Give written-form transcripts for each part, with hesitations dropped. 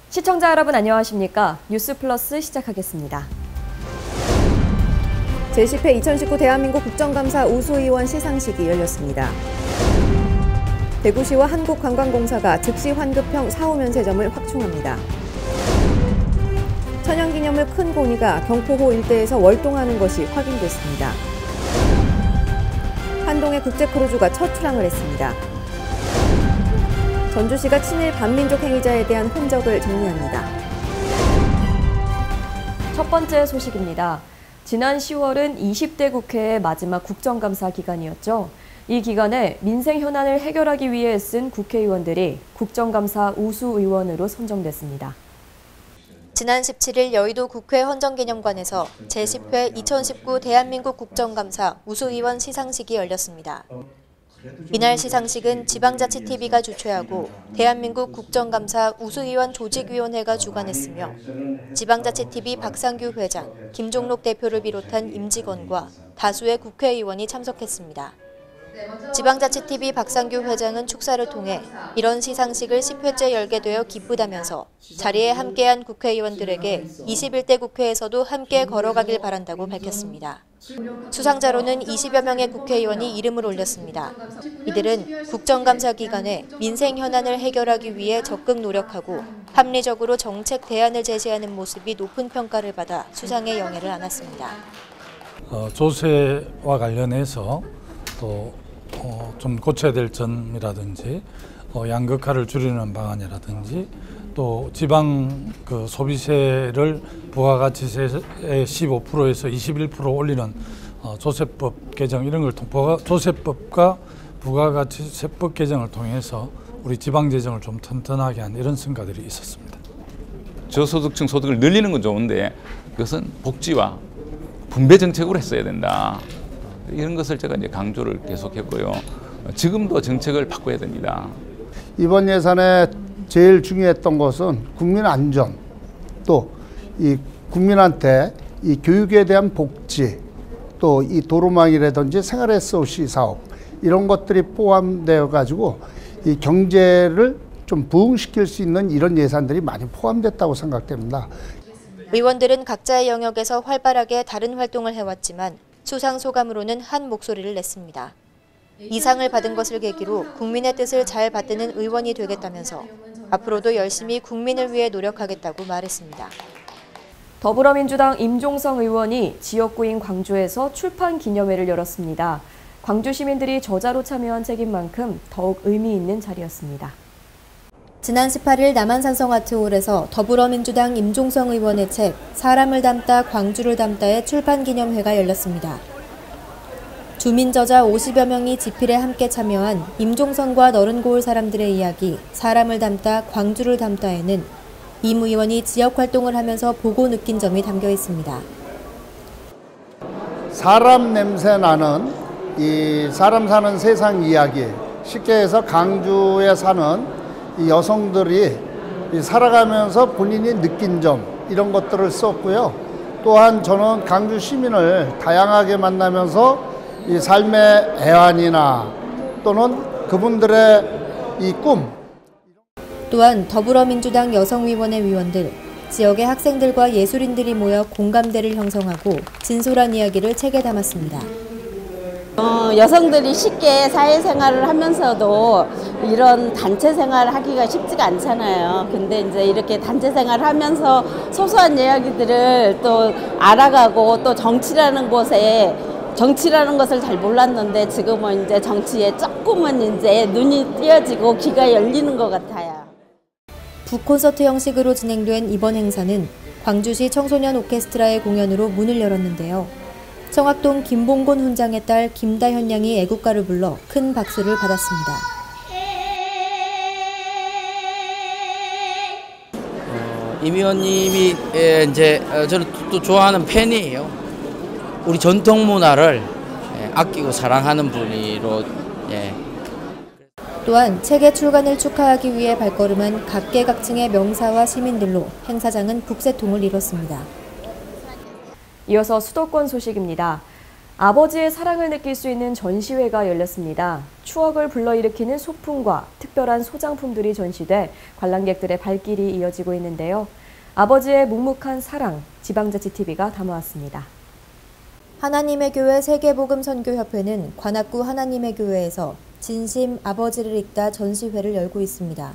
시청자 여러분 안녕하십니까? 뉴스플러스 시작하겠습니다. 제10회 2019 대한민국 국정감사 우수의원 시상식이 열렸습니다. 대구시와 한국관광공사가 즉시 환급형 사후면세점을 확충합니다. 천연기념물 큰 고니가 경포호 일대에서 월동하는 것이 확인됐습니다. 한동의 국제크루즈가 첫 출항을 했습니다. 전주시가 친일 반민족 행위자에 대한 흔적을 정리합니다. 첫 번째 소식입니다. 지난 10월은 20대 국회의 마지막 국정감사 기간이었죠. 이 기간에 민생 현안을 해결하기 위해 애쓴 국회의원들이 국정감사 우수의원으로 선정됐습니다. 지난 17일 여의도 국회 헌정기념관에서 제10회 2019 대한민국 국정감사 우수의원 시상식이 열렸습니다. 이날 시상식은 지방자치TV가 주최하고 대한민국 국정감사 우수의원 조직위원회가 주관했으며 지방자치TV 박상규 회장, 김종록 대표를 비롯한 임직원과 다수의 국회의원이 참석했습니다. 지방자치TV 박상규 회장은 축사를 통해 이런 시상식을 10회째 열게 되어 기쁘다면서 자리에 함께한 국회의원들에게 21대 국회에서도 함께 걸어가길 바란다고 밝혔습니다. 수상자로는 20여 명의 국회의원이 이름을 올렸습니다. 이들은 국정감사 기간에 민생 현안을 해결하기 위해 적극 노력하고 합리적으로 정책 대안을 제시하는 모습이 높은 평가를 받아 수상의 영예를 안았습니다. 조세와 관련해서 또 좀 고쳐야 될 점이라든지 양극화를 줄이는 방안이라든지 또 지방 소비세를 부가가치세의 15%에서 21% 올리는 조세법 개정 이런 걸 조세법과 부가가치세법 개정을 통해서 우리 지방 재정을 좀 튼튼하게 한 이런 성과들이 있었습니다. 저소득층 소득을 늘리는 건 좋은데 그것은 복지와 분배 정책으로 했어야 된다. 이런 것을 제가 이제 강조를 계속했고요. 지금도 정책을 바꿔야 됩니다. 이번 예산에 제일 중요했던 것은 국민 안전, 또 이 국민한테 이 교육에 대한 복지, 또 이 도로망이라든지 생활 SOC 사업 이런 것들이 포함되어 가지고 이 경제를 좀 부흥시킬 수 있는 이런 예산들이 많이 포함됐다고 생각됩니다. 의원들은 각자의 영역에서 활발하게 다른 활동을 해왔지만 수상 소감으로는 한 목소리를 냈습니다. 이 상을 받은 것을 계기로 국민의 뜻을 잘 받드는 의원이 되겠다면서 앞으로도 열심히 국민을 위해 노력하겠다고 말했습니다. 더불어민주당 임종성 의원이 지역구인 광주에서 출판 기념회를 열었습니다. 광주 시민들이 저자로 참여한 책인 만큼 더욱 의미 있는 자리였습니다. 지난 18일 남한산성아트홀에서 더불어민주당 임종성 의원의 책 사람을 담다 광주를 담다의 출판 기념회가 열렸습니다. 주민 저자 50여 명이 집필에 함께 참여한 임종성과 너른고을 사람들의 이야기 사람을 담다 광주를 담다에는 임 의원이 지역 활동을 하면서 보고 느낀 점이 담겨 있습니다. 사람 냄새 나는 이 사람 사는 세상 이야기, 쉽게 해서 강주에 사는 이 여성들이 살아가면서 본인이 느낀 점 이런 것들을 썼고요. 또한 저는 강주 시민을 다양하게 만나면서 이 삶의 애환이나 또는 그분들의 이 꿈. 또한 더불어민주당 여성위원회 위원들, 지역의 학생들과 예술인들이 모여 공감대를 형성하고 진솔한 이야기를 책에 담았습니다. 여성들이 쉽게 사회생활을 하면서도 이런 단체 생활을 하기가 쉽지가 않잖아요. 근데 이제 이렇게 단체 생활을 하면서 소소한 이야기들을 또 알아가고 또 정치라는 것을 잘 몰랐는데 지금은 이제 정치에 조금은 이제 눈이 띄어지고 귀가 열리는 것 같아요. 북콘서트 형식으로 진행된 이번 행사는 광주시 청소년 오케스트라의 공연으로 문을 열었는데요. 청학동 김봉곤 훈장의 딸 김다현 양이 애국가를 불러 큰 박수를 받았습니다. 임 의원님이 이제 저는 또 좋아하는 팬이에요. 우리 전통 문화를 아끼고 사랑하는 분이로. 또한 책의 출간을 축하하기 위해 발걸음한 각계각층의 명사와 시민들로 행사장은 북새통을 이뤘습니다. 이어서 수도권 소식입니다. 아버지의 사랑을 느낄 수 있는 전시회가 열렸습니다. 추억을 불러일으키는 소품과 특별한 소장품들이 전시돼 관람객들의 발길이 이어지고 있는데요. 아버지의 묵묵한 사랑, 지방자치TV가 담아왔습니다. 하나님의 교회 세계복음선교협회는 관악구 하나님의 교회에서 진심 아버지를 읽다 전시회를 열고 있습니다.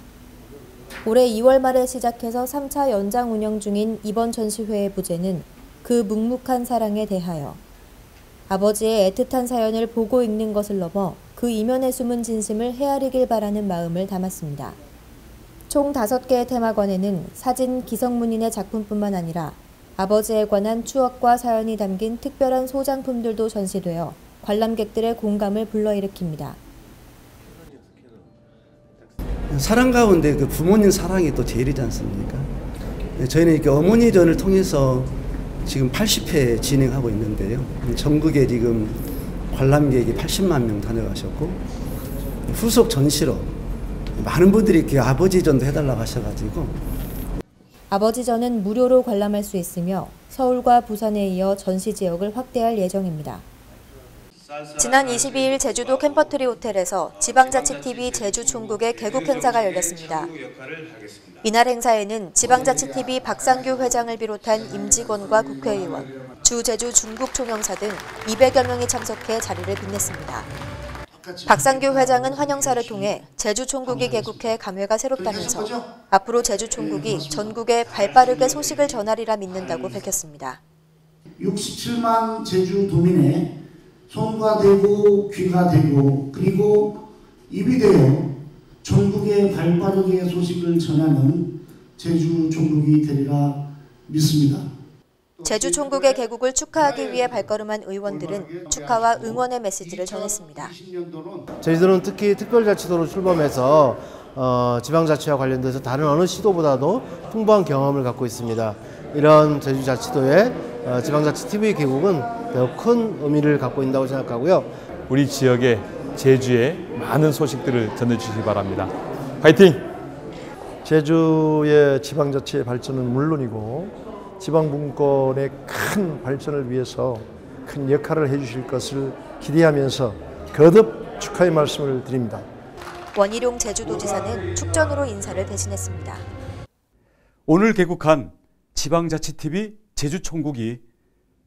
올해 2월 말에 시작해서 3차 연장 운영 중인 이번 전시회의 부제는 그 묵묵한 사랑에 대하여 아버지의 애틋한 사연을 보고 읽는 것을 넘어 그 이면에 숨은 진심을 헤아리길 바라는 마음을 담았습니다. 총 5개의 테마관에는 사진 기성문인의 작품뿐만 아니라 아버지에 관한 추억과 사연이 담긴 특별한 소장품들도 전시되어 관람객들의 공감을 불러일으킵니다. 사랑 가운데 그 부모님 사랑이 또 제일이지 않습니까? 저희는 이렇게 어머니전을 통해서 지금 80회 진행하고 있는데요. 전국에 지금 관람객이 80만 명 다녀가셨고 후속 전시로 많은 분들이 이렇게 아버지전도 해달라고 하셔가지고 아버지전은 무료로 관람할 수 있으며 서울과 부산에 이어 전시 지역을 확대할 예정입니다. 지난 22일 제주도 캠퍼트리 호텔에서 지방자치TV 제주총국의 개국 행사가 열렸습니다. 이날 행사에는 지방자치TV 박상규 회장을 비롯한 임직원과 국회의원, 주 제주 중국 총영사 등 200여 명이 참석해 자리를 빛냈습니다. 박상규 회장은 환영사를 통해 제주총국이 개국해 감회가 새롭다면서 앞으로 제주총국이 전국에 발빠르게 소식을 전하리라 믿는다고 밝혔습니다. 67만 제주도민의 손과 대고 귀가 되고 그리고 입이 되어 전국에 발빠르게 소식을 전하는 제주총국이 되리라 믿습니다. 제주총국의 개국을 축하하기 위해 발걸음한 의원들은 축하와 응원의 메시지를 전했습니다. 제주도는 특히 특별자치도로 출범해서 지방자치와 관련돼서 다른 어느 시도보다도 풍부한 경험을 갖고 있습니다. 이런 제주자치도의 지방자치TV 개국은 매우 큰 의미를 갖고 있다고 생각하고요. 우리 지역의 제주에 많은 소식들을 전해주시기 바랍니다. 화이팅! 제주의 지방자치의 발전은 물론이고 지방분권의 큰 발전을 위해서 큰 역할을 해주실 것을 기대하면서 거듭 축하의 말씀을 드립니다. 원희룡 제주도지사는 축전으로 인사를 대신했습니다. 오늘 개국한 지방자치TV 제주총국이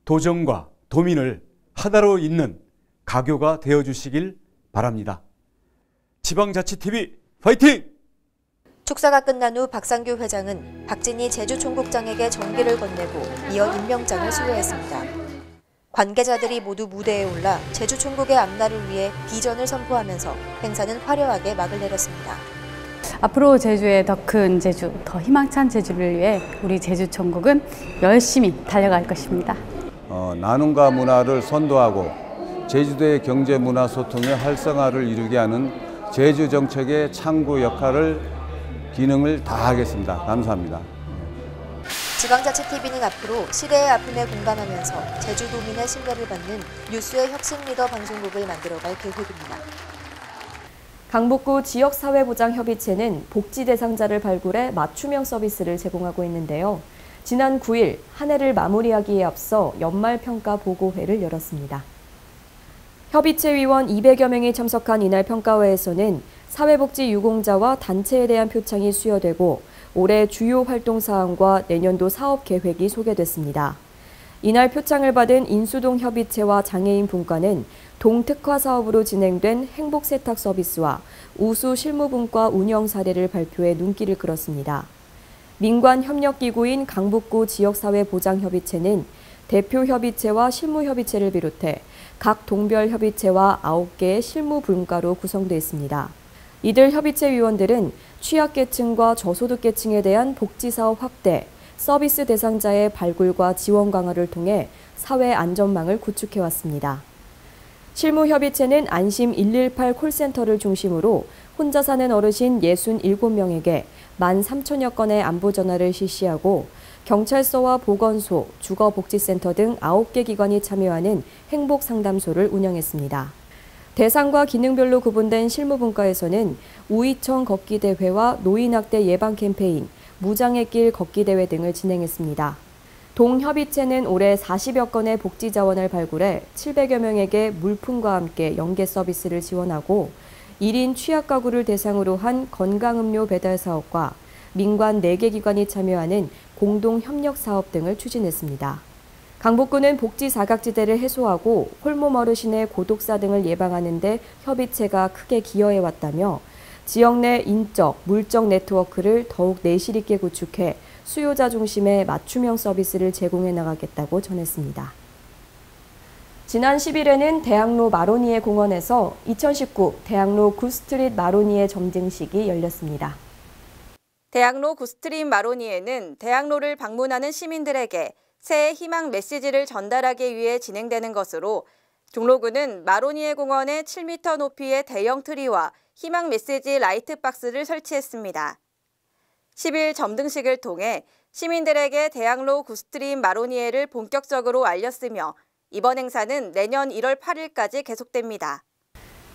도정과 도민을 하나로 잇는 가교가 되어주시길 바랍니다. 지방자치TV 파이팅! 축사가 끝난 후 박상규 회장은 박진희 제주총국장에게 정기를 건네고 이어 임명장을 수여했습니다. 관계자들이 모두 무대에 올라 제주총국의 앞날을 위해 비전을 선포하면서 행사는 화려하게 막을 내렸습니다. 앞으로 제주의 더 큰 제주, 더 희망찬 제주를 위해 우리 제주총국은 열심히 달려갈 것입니다. 나눔과 문화를 선도하고 제주도의 경제 문화 소통의 활성화를 이루게 하는 제주 정책의 창구 역할을 기능을 다하겠습니다. 감사합니다. 지방자치TV는 앞으로 시대의 아픔에 공감하면서 제주도민의 신뢰를 받는 뉴스의 혁신 리더 방송국을 만들어갈 계획입니다. 강북구 지역사회보장협의체는 복지 대상자를 발굴해 맞춤형 서비스를 제공하고 있는데요. 지난 9일 한 해를 마무리하기에 앞서 연말평가 보고회를 열었습니다. 협의체 위원 200여 명이 참석한 이날 평가회에서는 사회복지 유공자와 단체에 대한 표창이 수여되고 올해 주요 활동 사항과 내년도 사업 계획이 소개됐습니다. 이날 표창을 받은 인수동 협의체와 장애인 분과는 동특화 사업으로 진행된 행복세탁 서비스와 우수 실무분과 운영 사례를 발표해 눈길을 끌었습니다. 민관협력기구인 강북구 지역사회보장협의체는 대표협의체와 실무협의체를 비롯해 각 동별협의체와 9개의 실무분과로 구성되어 있습니다. 이들 협의체 위원들은 취약계층과 저소득계층에 대한 복지사업 확대, 서비스 대상자의 발굴과 지원 강화를 통해 사회 안전망을 구축해왔습니다. 실무협의체는 안심 118 콜센터를 중심으로 혼자 사는 어르신 67명에게 13,000여 건의 안부전화를 실시하고 경찰서와 보건소, 주거복지센터 등 9개 기관이 참여하는 행복상담소를 운영했습니다. 대상과 기능별로 구분된 실무분과에서는 우이청 걷기대회와 노인학대 예방 캠페인, 무장의 길 걷기대회 등을 진행했습니다. 동협의체는 올해 40여 건의 복지 자원을 발굴해 700여 명에게 물품과 함께 연계 서비스를 지원하고 1인 취약 가구를 대상으로 한 건강음료 배달 사업과 민관 4개 기관이 참여하는 공동협력 사업 등을 추진했습니다. 강북구는 복지 사각지대를 해소하고 홀몸 어르신의 고독사 등을 예방하는 데 협의체가 크게 기여해왔다며 지역 내 인적, 물적 네트워크를 더욱 내실 있게 구축해 수요자 중심의 맞춤형 서비스를 제공해 나가겠다고 전했습니다. 지난 10일에는 대학로 마로니에 공원에서 2019 대학로 굿스트릿 마로니에 점증식이 열렸습니다. 대학로 굿스트릿 마로니에는 대학로를 방문하는 시민들에게 새해 희망 메시지를 전달하기 위해 진행되는 것으로 종로구는 마로니에 공원에 7m 높이의 대형 트리와 희망 메시지 라이트 박스를 설치했습니다. 10일 점등식을 통해 시민들에게 대학로 굿스트릿 마로니에를 본격적으로 알렸으며 이번 행사는 내년 1월 8일까지 계속됩니다.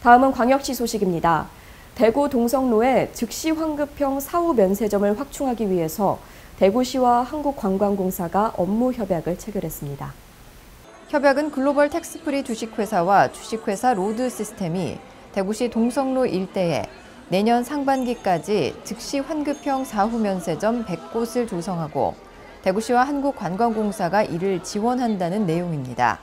다음은 광역시 소식입니다. 대구 동성로에 즉시 환급형 사후 면세점을 확충하기 위해서 대구시와 한국관광공사가 업무 협약을 체결했습니다. 협약은 글로벌 텍스프리 주식회사와 주식회사 로드시스템이 대구시 동성로 일대에 내년 상반기까지 즉시 환급형 사후 면세점 100곳을 조성하고 대구시와 한국관광공사가 이를 지원한다는 내용입니다.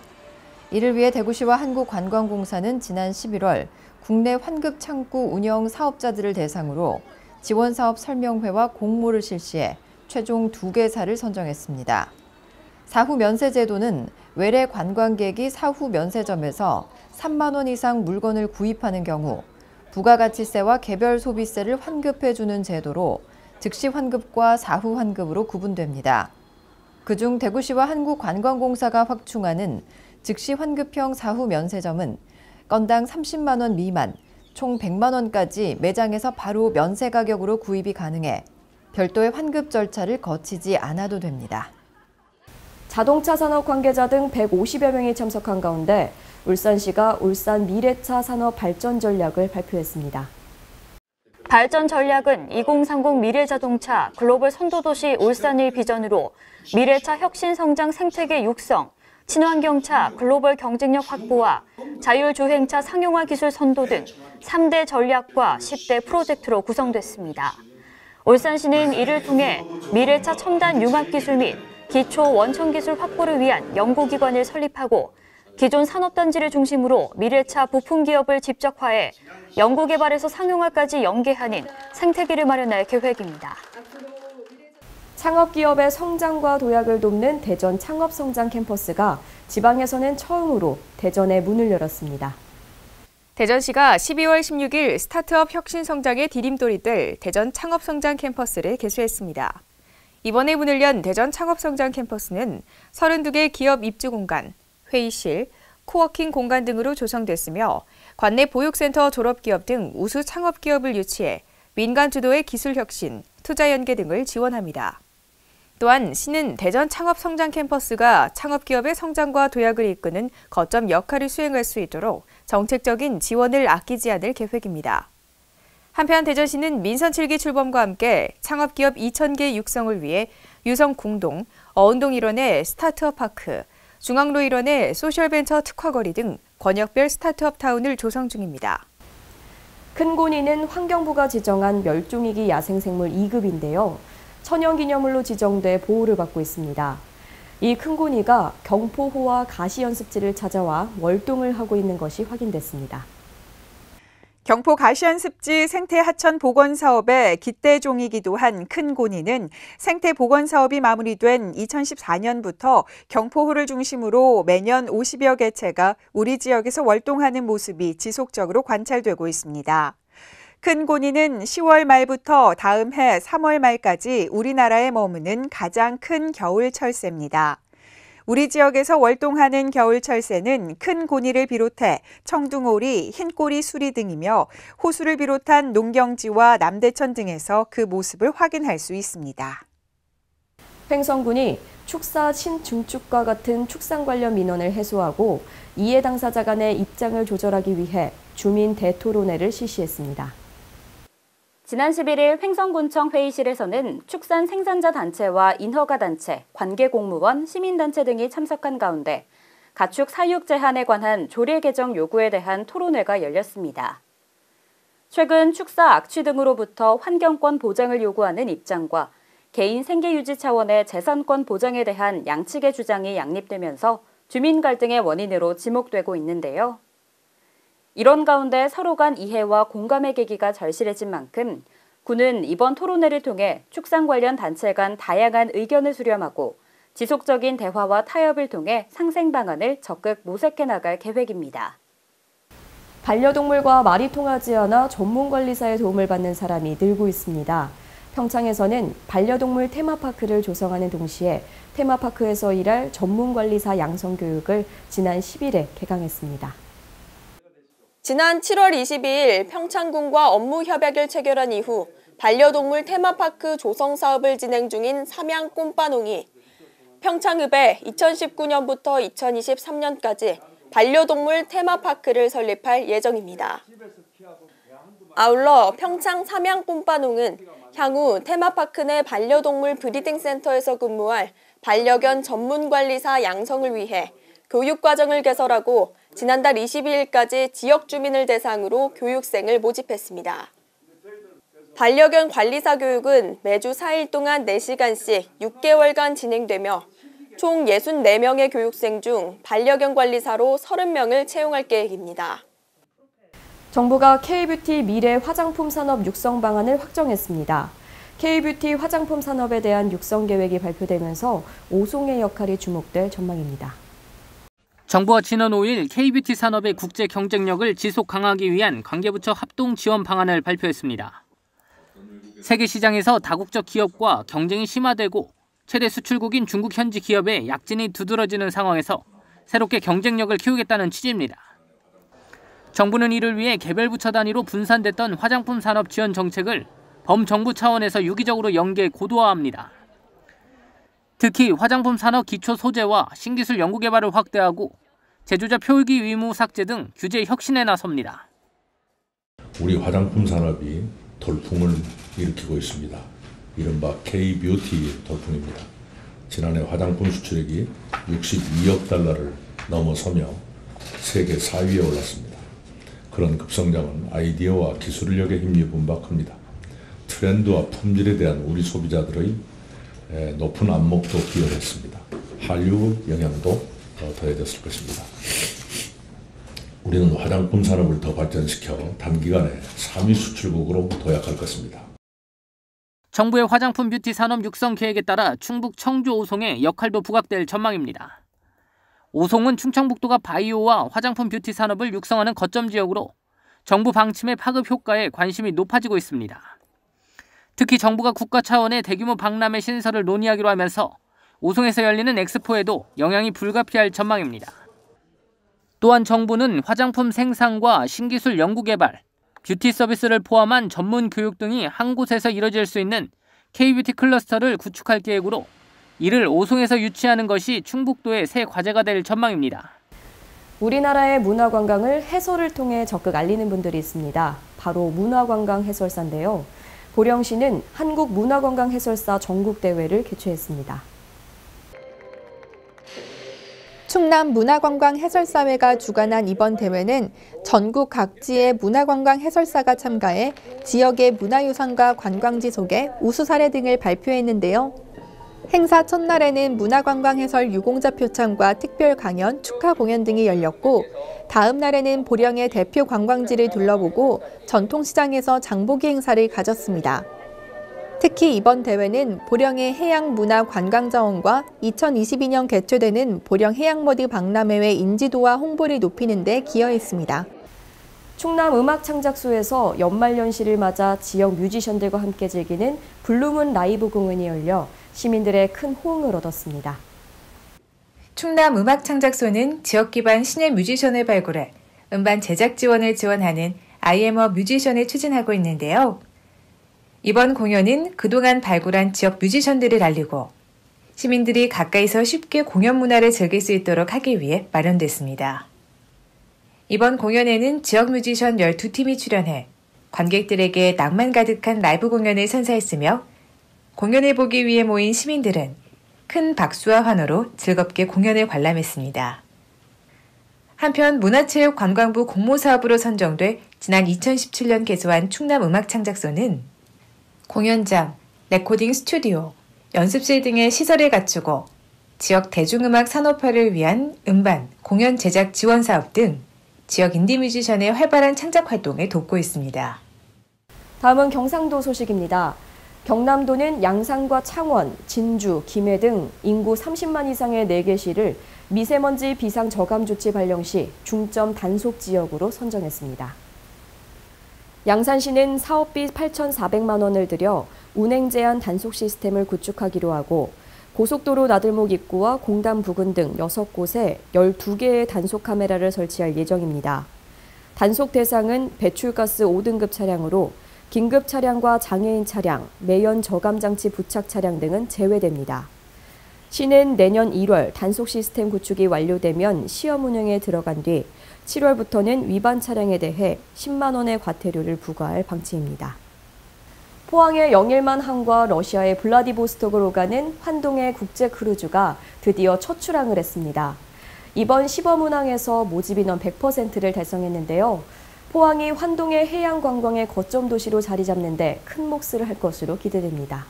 이를 위해 대구시와 한국관광공사는 지난 11월 국내 환급 창구 운영 사업자들을 대상으로 지원사업 설명회와 공모를 실시해 최종 2개사를 선정했습니다. 사후 면세 제도는 외래 관광객이 사후 면세점에서 3만 원 이상 물건을 구입하는 경우 부가가치세와 개별 소비세를 환급해주는 제도로 즉시 환급과 사후 환급으로 구분됩니다. 그중 대구시와 한국관광공사가 확충하는 즉시 환급형 사후 면세점은 건당 30만 원 미만, 총 100만 원까지 매장에서 바로 면세 가격으로 구입이 가능해 별도의 환급 절차를 거치지 않아도 됩니다. 자동차 산업 관계자 등 150여 명이 참석한 가운데 울산시가 울산 미래차 산업 발전 전략을 발표했습니다. 발전 전략은 2030 미래자동차 글로벌 선도도시 울산의 비전으로 미래차 혁신 성장 생태계 육성, 친환경차 글로벌 경쟁력 확보와 자율주행차 상용화 기술 선도 등 3대 전략과 10대 프로젝트로 구성됐습니다. 울산시는 이를 통해 미래차 첨단 융합기술 및 기초 원천기술 확보를 위한 연구기관을 설립하고 기존 산업단지를 중심으로 미래차 부품기업을 집적화해 연구개발에서 상용화까지 연계하는 생태계를 마련할 계획입니다. 창업기업의 성장과 도약을 돕는 대전 창업성장 캠퍼스가 지방에서는 처음으로 대전에 문을 열었습니다. 대전시가 12월 16일 스타트업 혁신 성장의 디딤돌이 될 대전 창업성장 캠퍼스를 개소했습니다. 이번에 문을 연 대전 창업성장 캠퍼스는 32개 기업 입주 공간, 회의실, 코워킹 공간 등으로 조성됐으며 관내 보육센터 졸업기업 등 우수 창업기업을 유치해 민간 주도의 기술혁신, 투자 연계 등을 지원합니다. 또한 시는 대전 창업성장 캠퍼스가 창업기업의 성장과 도약을 이끄는 거점 역할을 수행할 수 있도록 정책적인 지원을 아끼지 않을 계획입니다. 한편 대전시는 민선 7기 출범과 함께 창업기업 2,000개 육성을 위해 유성 궁동, 어운동 일원의 스타트업 파크, 중앙로 일원의 소셜벤처 특화거리 등 권역별 스타트업 타운을 조성 중입니다. 큰고니는 환경부가 지정한 멸종위기 야생생물 2급인데요. 천연기념물로 지정돼 보호를 받고 있습니다. 이 큰고니가 경포호와 가시연습지를 찾아와 월동을 하고 있는 것이 확인됐습니다. 경포 가시연습지 생태하천 복원 사업의 기대종이기도 한 큰고니는 생태 복원 사업이 마무리된 2014년부터 경포호를 중심으로 매년 50여 개체가 우리 지역에서 월동하는 모습이 지속적으로 관찰되고 있습니다. 큰고니는 10월 말부터 다음 해 3월 말까지 우리나라에 머무는 가장 큰 겨울 철새입니다. 우리 지역에서 월동하는 겨울 철새는 큰 고니를 비롯해 청둥오리, 흰꼬리 수리 등이며 호수를 비롯한 농경지와 남대천 등에서 그 모습을 확인할 수 있습니다. 횡성군이 축사 신중축과 같은 축산 관련 민원을 해소하고 이해 당사자 간의 입장을 조절하기 위해 주민 대토론회를 실시했습니다. 지난 11일 횡성군청 회의실에서는 축산 생산자 단체와 인허가 단체, 관계공무원, 시민단체 등이 참석한 가운데 가축 사육 제한에 관한 조례 개정 요구에 대한 토론회가 열렸습니다. 최근 축사 악취 등으로부터 환경권 보장을 요구하는 입장과 개인 생계 유지 차원의 재산권 보장에 대한 양측의 주장이 양립되면서 주민 갈등의 원인으로 지목되고 있는데요. 이런 가운데 서로 간 이해와 공감의 계기가 절실해진 만큼 군은 이번 토론회를 통해 축산 관련 단체 간 다양한 의견을 수렴하고 지속적인 대화와 타협을 통해 상생 방안을 적극 모색해 나갈 계획입니다. 반려동물과 말이 통하지 않아 전문관리사의 도움을 받는 사람이 늘고 있습니다. 평창에서는 반려동물 테마파크를 조성하는 동시에 테마파크에서 일할 전문관리사 양성교육을 지난 10일에 개강했습니다. 지난 7월 22일 평창군과 업무 협약을 체결한 이후 반려동물 테마파크 조성 사업을 진행 중인 삼양 꼼빠농이 평창읍에 2019년부터 2023년까지 반려동물 테마파크를 설립할 예정입니다. 아울러 평창 삼양 꼼빠농은 향후 테마파크 내 반려동물 브리딩 센터에서 근무할 반려견 전문관리사 양성을 위해 교육과정을 개설하고 지난달 22일까지 지역 주민을 대상으로 교육생을 모집했습니다. 반려견 관리사 교육은 매주 4일 동안 4시간씩 6개월간 진행되며 총 64명의 교육생 중 반려견 관리사로 30명을 채용할 계획입니다. 정부가 K-뷰티 미래 화장품 산업 육성 방안을 확정했습니다. K-뷰티 화장품 산업에 대한 육성 계획이 발표되면서 오송의 역할이 주목될 전망입니다. 정부와 지난 5일 K-뷰티 산업의 국제 경쟁력을 지속 강화하기 위한 관계부처 합동 지원 방안을 발표했습니다. 세계 시장에서 다국적 기업과 경쟁이 심화되고 최대 수출국인 중국 현지 기업의 약진이 두드러지는 상황에서 새롭게 경쟁력을 키우겠다는 취지입니다. 정부는 이를 위해 개별 부처 단위로 분산됐던 화장품 산업 지원 정책을 범정부 차원에서 유기적으로 연계 고도화합니다. 특히 화장품 산업 기초 소재와 신기술 연구 개발을 확대하고 제조자 표기 의무 삭제 등 규제 혁신에 나섭니다. 우리 화장품 산업이 돌풍을 일으키고 있습니다. 이른바 K-뷰티 돌풍입니다. 지난해 화장품 수출액이 62억 달러를 넘어서며 세계 4위에 올랐습니다. 그런 급성장은 아이디어와 기술력에 힘입은 바 큽니다. 트렌드와 품질에 대한 우리 소비자들의 높은 안목도 기여했습니다. 한류 영향도 더해졌을 것입니다. 우리는 화장품 산업을 더 발전시켜 단기간에 3위 수출국으로 도약할 것입니다. 정부의 화장품 뷰티 산업 육성 계획에 따라 충북 청주 오송에 역할도 부각될 전망입니다. 오송은 충청북도가 바이오와 화장품 뷰티 산업을 육성하는 거점 지역으로 정부 방침의 파급 효과에 관심이 높아지고 있습니다. 특히 정부가 국가 차원의 대규모 박람회 신설을 논의하기로 하면서 오송에서 열리는 엑스포에도 영향이 불가피할 전망입니다. 또한 정부는 화장품 생산과 신기술 연구개발, 뷰티 서비스를 포함한 전문 교육 등이 한 곳에서 이뤄질 수 있는 K-뷰티 클러스터를 구축할 계획으로 이를 오송에서 유치하는 것이 충북도의 새 과제가 될 전망입니다. 우리나라의 문화관광을 해설을 통해 적극 알리는 분들이 있습니다. 바로 문화관광 해설사인데요. 보령시는 한국문화관광 해설사 전국대회를 개최했습니다. 충남 문화관광 해설사회가 주관한 이번 대회는 전국 각지의 문화관광 해설사가 참가해 지역의 문화유산과 관광지 소개, 우수 사례 등을 발표했는데요. 행사 첫날에는 문화관광 해설 유공자 표창과 특별 강연, 축하 공연 등이 열렸고 다음 날에는 보령의 대표 관광지를 둘러보고 전통시장에서 장보기 행사를 가졌습니다. 특히 이번 대회는 보령의 해양문화관광자원과 2022년 개최되는 보령 해양머드 박람회의 인지도와 홍보를 높이는 데 기여했습니다. 충남 음악창작소에서 연말연시를 맞아 지역 뮤지션들과 함께 즐기는 블루문 라이브 공연이 열려 시민들의 큰 호응을 얻었습니다. 충남 음악창작소는 지역 기반 신예 뮤지션을 발굴해 음반 제작 지원을 지원하는 I am a 뮤지션을 추진하고 있는데요. 이번 공연은 그동안 발굴한 지역 뮤지션들을 알리고 시민들이 가까이서 쉽게 공연 문화를 즐길 수 있도록 하기 위해 마련됐습니다. 이번 공연에는 지역 뮤지션 12팀이 출연해 관객들에게 낭만 가득한 라이브 공연을 선사했으며 공연을 보기 위해 모인 시민들은 큰 박수와 환호로 즐겁게 공연을 관람했습니다. 한편 문화체육관광부 공모사업으로 선정돼 지난 2017년 개소한 충남음악창작소는 공연장, 레코딩 스튜디오, 연습실 등의 시설을 갖추고 지역 대중음악 산업화를 위한 음반, 공연 제작 지원 사업 등 지역 인디 뮤지션의 활발한 창작 활동을 돕고 있습니다. 다음은 경상도 소식입니다. 경남도는 양산과 창원, 진주, 김해 등 인구 30만 이상의 4개 시를 미세먼지 비상 저감 조치 발령 시 중점 단속 지역으로 선정했습니다. 양산시는 사업비 8,400만 원을 들여 운행 제한 단속 시스템을 구축하기로 하고 고속도로 나들목 입구와 공단 부근 등 6곳에 12개의 단속 카메라를 설치할 예정입니다. 단속 대상은 배출가스 5등급 차량으로 긴급 차량과 장애인 차량, 매연 저감 장치 부착 차량 등은 제외됩니다. 시는 내년 1월 단속 시스템 구축이 완료되면 시험 운영에 들어간 뒤 7월부터는 위반 차량에 대해 10만 원의 과태료를 부과할 방침입니다. 포항의 영일만 항과 러시아의 블라디보스톡으로 가는 환동의 국제 크루즈가 드디어 첫 출항을 했습니다. 이번 시범 운항에서 모집 인원 100%를 달성했는데요. 포항이 환동의 해양 관광의 거점 도시로 자리 잡는 데 큰 몫을 할 것으로 기대됩니다.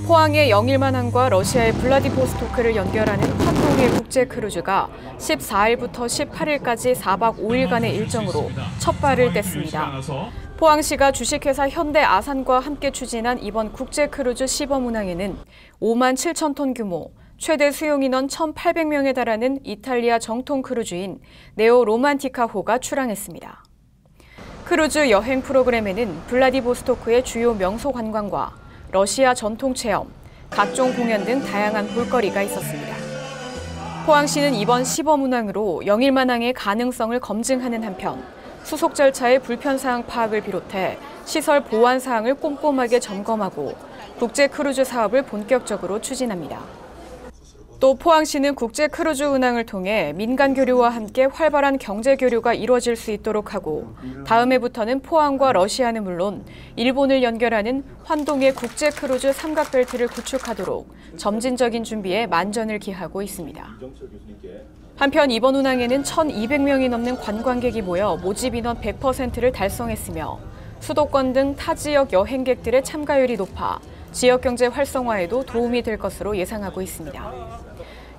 포항의 영일만 항과 러시아의 블라디보스토크를 연결하는 환동의 국제 크루즈가 14일부터 18일까지 4박 5일간의 일정으로 첫 발을 뗐습니다. 포항시가 주식회사 현대 아산과 함께 추진한 이번 국제 크루즈 시범 운항에는 5만 7천 톤 규모, 최대 수용 인원 1,800명에 달하는 이탈리아 정통 크루즈인 네오 로만티카호가 출항했습니다. 크루즈 여행 프로그램에는 블라디보스토크의 주요 명소 관광과 러시아 전통 체험, 각종 공연 등 다양한 볼거리가 있었습니다. 포항시는 이번 시범 운항으로 영일만 항의 가능성을 검증하는 한편 수속 절차의 불편사항 파악을 비롯해 시설 보안 사항을 꼼꼼하게 점검하고 국제 크루즈 사업을 본격적으로 추진합니다. 또 포항시는 국제 크루즈 운항을 통해 민간 교류와 함께 활발한 경제 교류가 이루어질 수 있도록 하고 다음 해부터는 포항과 러시아는 물론 일본을 연결하는 환동의 국제 크루즈 삼각벨트를 구축하도록 점진적인 준비에 만전을 기하고 있습니다. 한편 이번 운항에는 1,200명이 넘는 관광객이 모여 모집 인원 100%를 달성했으며 수도권 등 타 지역 여행객들의 참가율이 높아 지역 경제 활성화에도 도움이 될 것으로 예상하고 있습니다.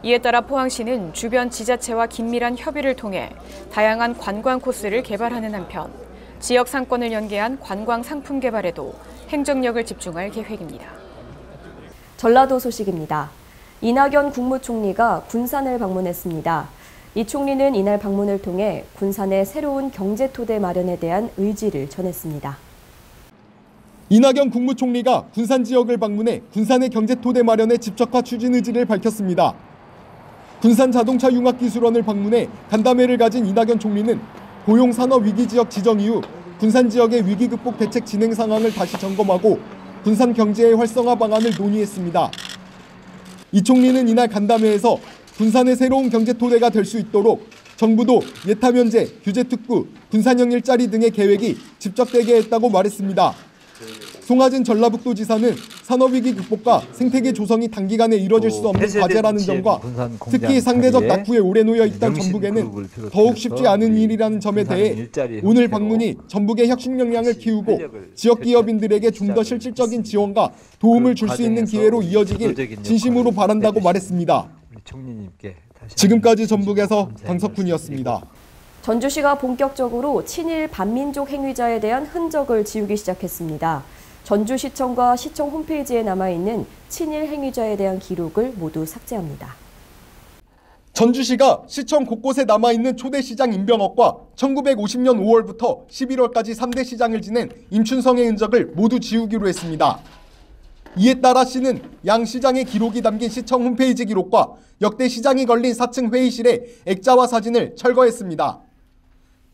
이에 따라 포항시는 주변 지자체와 긴밀한 협의를 통해 다양한 관광 코스를 개발하는 한편 지역 상권을 연계한 관광 상품 개발에도 행정력을 집중할 계획입니다. 전라도 소식입니다. 이낙연 국무총리가 군산을 방문했습니다. 이 총리는 이날 방문을 통해 군산의 새로운 경제 토대 마련에 대한 의지를 전했습니다. 이낙연 국무총리가 군산 지역을 방문해 군산의 경제 토대 마련에 집적화 추진 의지를 밝혔습니다. 군산 자동차 융합기술원을 방문해 간담회를 가진 이낙연 총리는 고용 산업 위기 지역 지정 이후 군산 지역의 위기 극복 대책 진행 상황을 다시 점검하고 군산 경제의 활성화 방안을 논의했습니다. 이 총리는 이날 간담회에서 군산의 새로운 경제 토대가 될 수 있도록 정부도 예타 면제, 규제 특구, 군산형 일자리 등의 계획이 집적되게 했다고 말했습니다. 송하진 전라북도지사는 산업위기 극복과 생태계 조성이 단기간에 이뤄질 수 없는 과제라는 점과 특히 상대적 낙후에 오래 놓여 있던 전북에는 더욱 쉽지 않은 일이라는 점에 대해 오늘 방문이 전북의 혁신 역량을 키우고 지역 기업인들에게 좀 더 실질적인 지원과 도움을 줄 수 있는 기회로 이어지길 진심으로 바란다고 말했습니다. 지금까지 전북에서 강석훈이었습니다. 전주시가 본격적으로 친일 반민족 행위자에 대한 흔적을 지우기 시작했습니다. 전주시청과 시청 홈페이지에 남아있는 친일 행위자에 대한 기록을 모두 삭제합니다. 전주시가 시청 곳곳에 남아있는 초대 시장 임병옥과 1950년 5월부터 11월까지 3대 시장을 지낸 임춘성의 흔적을 모두 지우기로 했습니다. 이에 따라 시는 양 시장의 기록이 담긴 시청 홈페이지 기록과 역대 시장이 걸린 4층 회의실의 액자와 사진을 철거했습니다.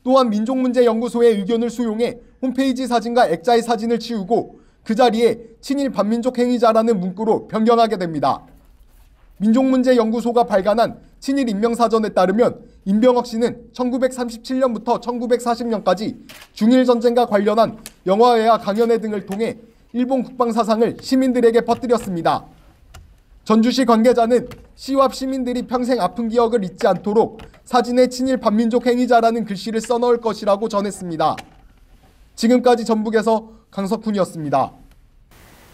또한 민족문제연구소의 의견을 수용해 홈페이지 사진과 액자의 사진을 치우고 그 자리에 친일 반민족 행위자라는 문구로 변경하게 됩니다. 민족문제연구소가 발간한 친일 인명사전에 따르면 임병옥 씨는 1937년부터 1940년까지 중일전쟁과 관련한 영화회와 강연회 등을 통해 일본 국방사상을 시민들에게 퍼뜨렸습니다. 전주시 관계자는 시와 시민들이 평생 아픈 기억을 잊지 않도록 사진에 친일 반민족 행위자라는 글씨를 써넣을 것이라고 전했습니다. 지금까지 전북에서 강석훈이었습니다.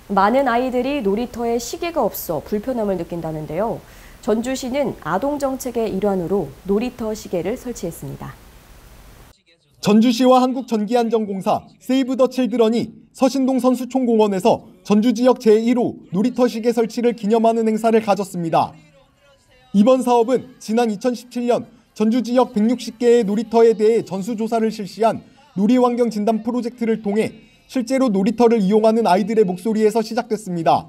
많은 아이들이 놀이터에 시계가 없어 불편함을 느낀다는데요. 전주시는 아동정책의 일환으로 놀이터 시계를 설치했습니다. 전주시와 한국전기안전공사 세이브 더 칠드런이 서신동 선수촌공원에서 전주 지역 제1호 놀이터 시계 설치를 기념하는 행사를 가졌습니다. 이번 사업은 지난 2017년 전주 지역 160개의 놀이터에 대해 전수조사를 실시한 놀이환경 진단 프로젝트를 통해 실제로 놀이터를 이용하는 아이들의 목소리에서 시작됐습니다.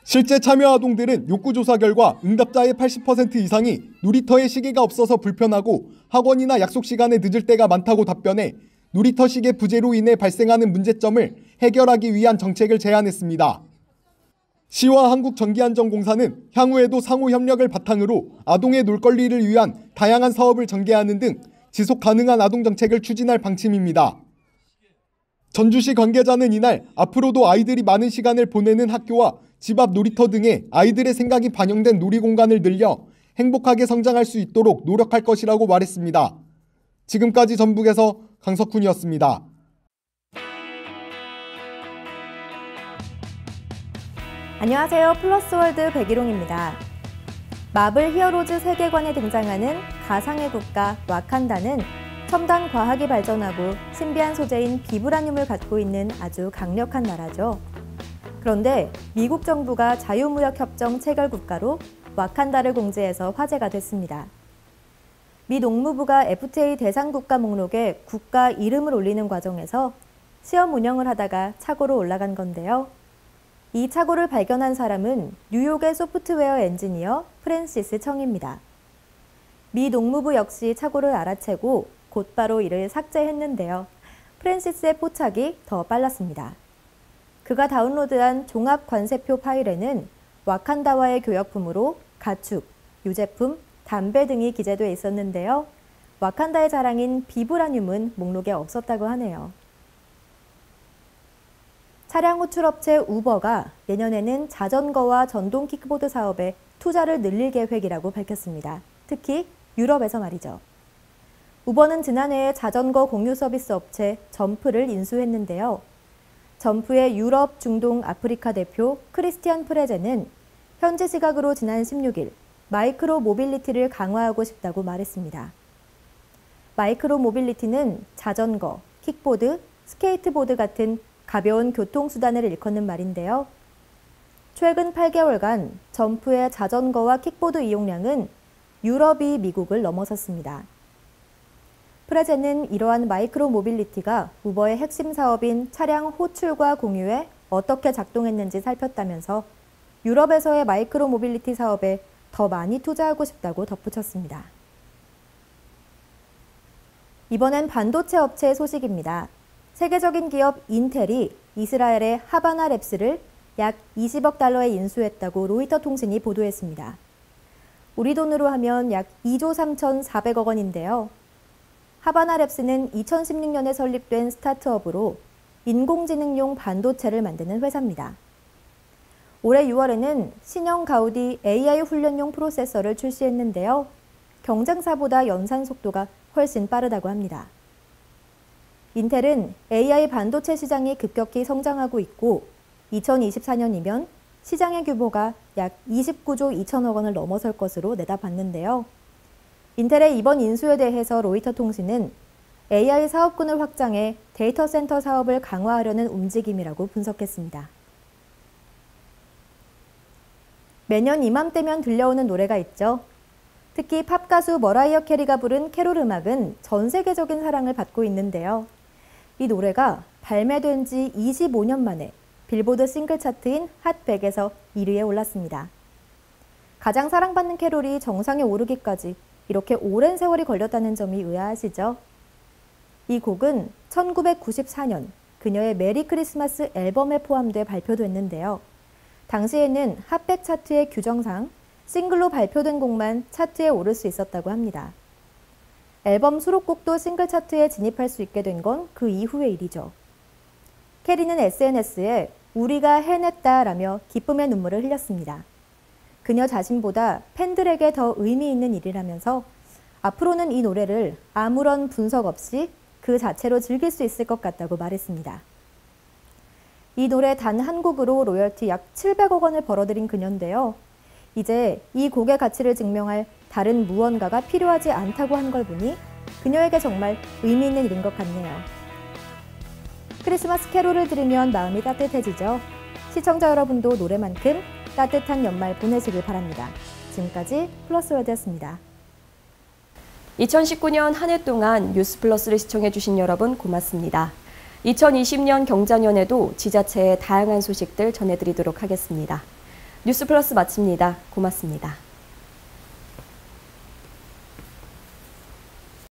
실제 참여 아동들은 욕구조사 결과 응답자의 80% 이상이 놀이터에 시계가 없어서 불편하고 학원이나 약속 시간에 늦을 때가 많다고 답변해 놀이터 시계 부재로 인해 발생하는 문제점을 해결하기 위한 정책을 제안했습니다. 시와 한국전기안전공사는 향후에도 상호 협력을 바탕으로 아동의 놀거리를 위한 다양한 사업을 전개하는 등 지속 가능한 아동 정책을 추진할 방침입니다. 전주시 관계자는 이날 앞으로도 아이들이 많은 시간을 보내는 학교와 집 앞 놀이터 등에 아이들의 생각이 반영된 놀이공간을 늘려 행복하게 성장할 수 있도록 노력할 것이라고 말했습니다. 지금까지 전북에서 강석훈이었습니다. 안녕하세요. 플러스월드 백일홍입니다. 마블 히어로즈 세계관에 등장하는 가상의 국가 와칸다는 첨단 과학이 발전하고 신비한 소재인 비브라늄을 갖고 있는 아주 강력한 나라죠. 그런데 미국 정부가 자유무역협정 체결 국가로 와칸다를 공지해서 화제가 됐습니다. 미 농무부가 FTA 대상 국가 목록에 국가 이름을 올리는 과정에서 시험 운영을 하다가 착오로 올라간 건데요. 이 착오를 발견한 사람은 뉴욕의 소프트웨어 엔지니어 프랜시스 청입니다. 미 농무부 역시 착오를 알아채고 곧바로 이를 삭제했는데요. 프랜시스의 포착이 더 빨랐습니다. 그가 다운로드한 종합관세표 파일에는 와칸다와의 교역품으로 가축, 유제품, 담배 등이 기재돼 있었는데요. 와칸다의 자랑인 비브라늄은 목록에 없었다고 하네요. 차량 호출업체 우버가 내년에는 자전거와 전동 킥보드 사업에 투자를 늘릴 계획이라고 밝혔습니다. 특히 유럽에서 말이죠. 우버는 지난해에 자전거 공유 서비스 업체 점프를 인수했는데요. 점프의 유럽, 중동, 아프리카 대표 크리스티안 프레제는 현지 시각으로 지난 16일 마이크로 모빌리티를 강화하고 싶다고 말했습니다. 마이크로 모빌리티는 자전거, 킥보드, 스케이트보드 같은 가벼운 교통수단을 일컫는 말인데요. 최근 8개월간 점프의 자전거와 킥보드 이용량은 유럽이 미국을 넘어섰습니다. 프레제는 이러한 마이크로 모빌리티가 우버의 핵심 사업인 차량 호출과 공유에 어떻게 작동했는지 살폈다면서 유럽에서의 마이크로 모빌리티 사업에 더 많이 투자하고 싶다고 덧붙였습니다. 이번엔 반도체 업체의 소식입니다. 세계적인 기업 인텔이 이스라엘의 하바나 랩스를 약 20억 달러에 인수했다고 로이터 통신이 보도했습니다. 우리 돈으로 하면 약 2조 3,400억 원인데요. 하바나 랩스는 2016년에 설립된 스타트업으로 인공지능용 반도체를 만드는 회사입니다. 올해 6월에는 신형 가우디 AI 훈련용 프로세서를 출시했는데요. 경쟁사보다 연산 속도가 훨씬 빠르다고 합니다. 인텔은 AI 반도체 시장이 급격히 성장하고 있고 2024년이면 시장의 규모가 약 29조 2천억 원을 넘어설 것으로 내다봤는데요. 인텔의 이번 인수에 대해서 로이터 통신은 AI 사업군을 확장해 데이터 센터 사업을 강화하려는 움직임이라고 분석했습니다. 매년 이맘때면 들려오는 노래가 있죠. 특히 팝 가수 머라이어 캐리가 부른 캐롤 음악은 전 세계적인 사랑을 받고 있는데요. 이 노래가 발매된 지 25년 만에 빌보드 싱글 차트인 핫100에서 1위에 올랐습니다. 가장 사랑받는 캐롤이 정상에 오르기까지 이렇게 오랜 세월이 걸렸다는 점이 의아하시죠? 이 곡은 1994년 그녀의 메리 크리스마스 앨범에 포함돼 발표됐는데요. 당시에는 핫100 차트의 규정상 싱글로 발표된 곡만 차트에 오를 수 있었다고 합니다. 앨범 수록곡도 싱글 차트에 진입할 수 있게 된 건 그 이후의 일이죠. 캐리는 SNS에 우리가 해냈다라며 기쁨의 눈물을 흘렸습니다. 그녀 자신보다 팬들에게 더 의미 있는 일이라면서 앞으로는 이 노래를 아무런 분석 없이 그 자체로 즐길 수 있을 것 같다고 말했습니다. 이 노래 단 한 곡으로 로열티 약 700억 원을 벌어들인 그녀인데요. 이제 이 곡의 가치를 증명할 다른 무언가가 필요하지 않다고 한 걸 보니 그녀에게 정말 의미 있는 일인 것 같네요. 크리스마스 캐롤을 들으면 마음이 따뜻해지죠. 시청자 여러분도 노래만큼 따뜻한 연말 보내시길 바랍니다. 지금까지 플러스월드였습니다. 2019년 한 해 동안 뉴스플러스를 시청해주신 여러분 고맙습니다. 2020년 경자년에도 지자체의 다양한 소식들 전해드리도록 하겠습니다. 뉴스플러스 마칩니다. 고맙습니다.